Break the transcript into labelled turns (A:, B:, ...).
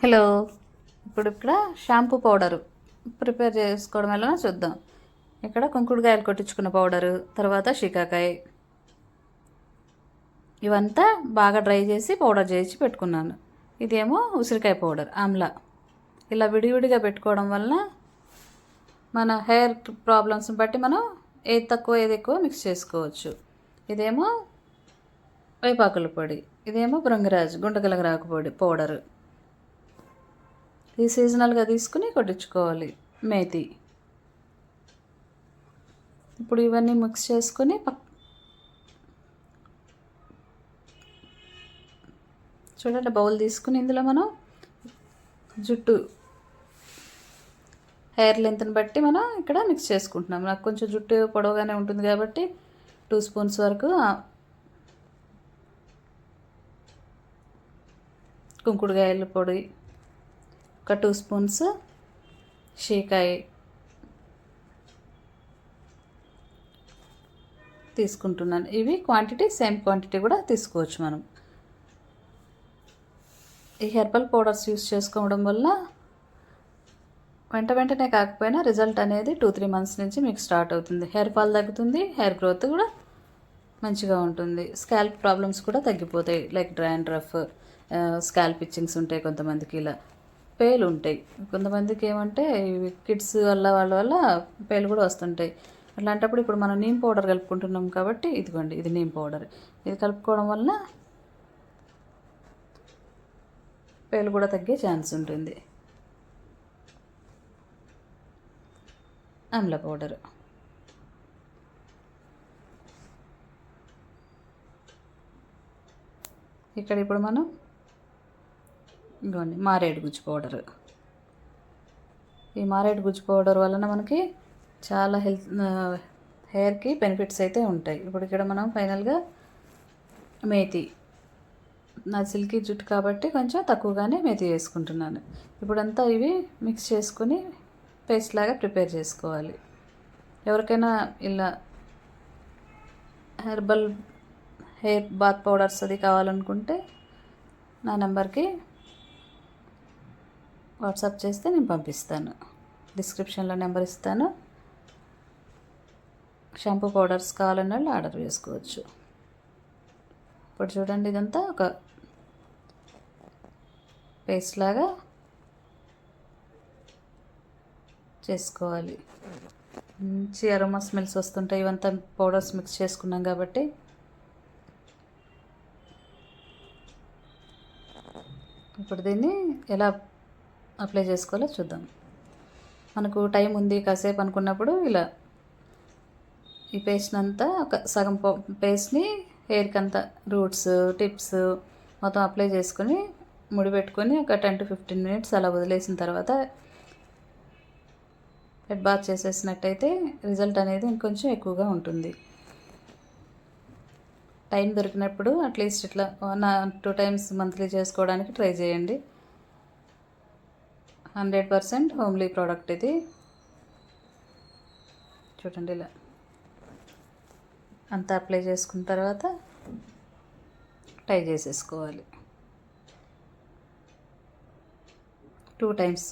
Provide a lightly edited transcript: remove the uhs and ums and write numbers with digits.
A: Hello. ఇక్కడ shampoo powder prepare చేసుకోవడం ఎలా చూద్దాం. ఇక్కడ కుంకుడుకాయలు కొట్టించుకున్న పౌడరు, తర్వాత షికాకాయ, ఇవంతా బాగా డ్రై చేసి పౌడర్ చేసి పెట్టుకున్నాను. ఇదేమో ఉసిరికాయ పౌడర్, ఆమ్లా. ఇలా విడివిడిగా పెట్టుకోవడం వలన మన హెయిర్ ప్రాబ్లమ్స్ని బట్టి మనం ఏది తక్కువ ఏది ఎక్కువ మిక్స్ చేసుకోవచ్చు. ఇదేమో వేపాకుల పొడి, ఇదేమో భృంగరాజ్ గుంటగలగరాకు పొడి పౌడరు. ఇది సీజనల్గా తీసుకుని కొట్టించుకోవాలి. మేతి. ఇప్పుడు ఇవన్నీ మిక్స్ చేసుకొని చూడండి, బౌల్ తీసుకుని ఇందులో మనం జుట్టు హెయిర్ లెంత్ని బట్టి మనం ఇక్కడ మిక్స్ చేసుకుంటున్నాం. నాకు కొంచెం జుట్టు పొడవుగానే ఉంటుంది కాబట్టి 2 స్పూన్స్ వరకు కుంకుడుకాయల పొడి, ఒక 2 స్పూన్స్ షీకాయ తీసుకుంటున్నాను. ఇవి క్వాంటిటీ సేమ్ క్వాంటిటీ కూడా తీసుకోవచ్చు మనం. ఈ హెర్బల్ పౌడర్స్ యూస్ చేసుకోవడం వల్ల వెంటనే కాకపోయినా రిజల్ట్ అనేది 2-3 మంత్స్ నుంచి మీకు స్టార్ట్ అవుతుంది. హెయిర్ ఫాల్ తగ్గుతుంది, హెయిర్ గ్రోత్ కూడా మంచిగా ఉంటుంది. స్కాల్ప్ ప్రాబ్లమ్స్ కూడా తగ్గిపోతాయి. లైక్ డ్రాండ్రఫ్, స్కాల్ప్ ఇచ్చింగ్స్ ఉంటాయి కొంతమందికి, ఇలా పేలు ఉంటాయి. కొంతమందికి ఏమంటే కిడ్స్ వాళ్ళ వల్ల పేలు కూడా వస్తుంటాయి. అట్లాంటప్పుడు ఇప్పుడు మనం నీమ్ పౌడర్ కలుపుకుంటున్నాం కాబట్టి ఇదిగోండి, ఇది నీమ్ పౌడర్. ఇది కలుపుకోవడం వల్ల పేలు కూడా తగ్గే ఛాన్స్ ఉంటుంది. ఆమ్ల పౌడర్, ఇక్కడ ఇప్పుడు మనం ఇదిగోండి మారేడు గుజ్జు పౌడర్. ఈ మారేడు గుజ్జు పౌడర్ వలన మనకి చాలా హెయిర్కి బెనిఫిట్స్ అయితే ఉంటాయి. ఇప్పుడు ఇక్కడ మనం ఫైనల్గా మేతి, నా సిల్కీ జుట్టు కాబట్టి కొంచెం తక్కువగానే మేతి వేసుకుంటున్నాను. ఇప్పుడంతా ఇవి మిక్స్ చేసుకుని పేస్ట్ లాగా ప్రిపేర్ చేసుకోవాలి. ఎవరికైనా ఇలా హెర్బల్ హెయిర్ బాత్ పౌడర్స్ అది కావాలనుకుంటే నా నెంబర్కి వాట్సాప్ చేస్తే నేను పంపిస్తాను. డిస్క్రిప్షన్లో నెంబర్ ఇస్తాను. షాంపూ పౌడర్స్ కావాలన్న వాళ్ళు ఆర్డర్ చేసుకోవచ్చు. ఇప్పుడు చూడండి, ఇదంతా ఒక పేస్ట్ లాగా చేసుకోవాలి. మంచి అరోమా స్మెల్స్ వస్తుంటాయి. ఇవంతా పౌడర్స్ మిక్స్ చేసుకున్నాం కాబట్టి. ఇప్పుడు దీన్ని ఎలా అప్లై చేసుకోవాలో చూద్దాం. మనకు టైం ఉంది కాసేపు అనుకున్నప్పుడు ఇలా ఈ పేస్ట్ని అంతా ఒక సగం పేస్ట్ని హెయిర్కి అంతా రూట్స్, టిప్స్ మొత్తం అప్లై చేసుకొని ముడిపెట్టుకొని ఒక 10-15 మినిట్స్ అలా వదిలేసిన తర్వాత హెడ్ బాత్ చేసేసినట్టయితే రిజల్ట్ అనేది ఇంకొంచెం ఎక్కువగా ఉంటుంది. టైం దొరికినప్పుడు అట్లీస్ట్ ఇట్లా 1-2 టైమ్స్ మంత్లీ చేసుకోవడానికి ట్రై చేయండి. 100% హోమ్లీ ప్రోడక్ట్ ఇది. చూడండి, ఇలా అంతా అప్లై చేసుకున్న తర్వాత టై చేసేసుకోవాలి. 2 టైమ్స్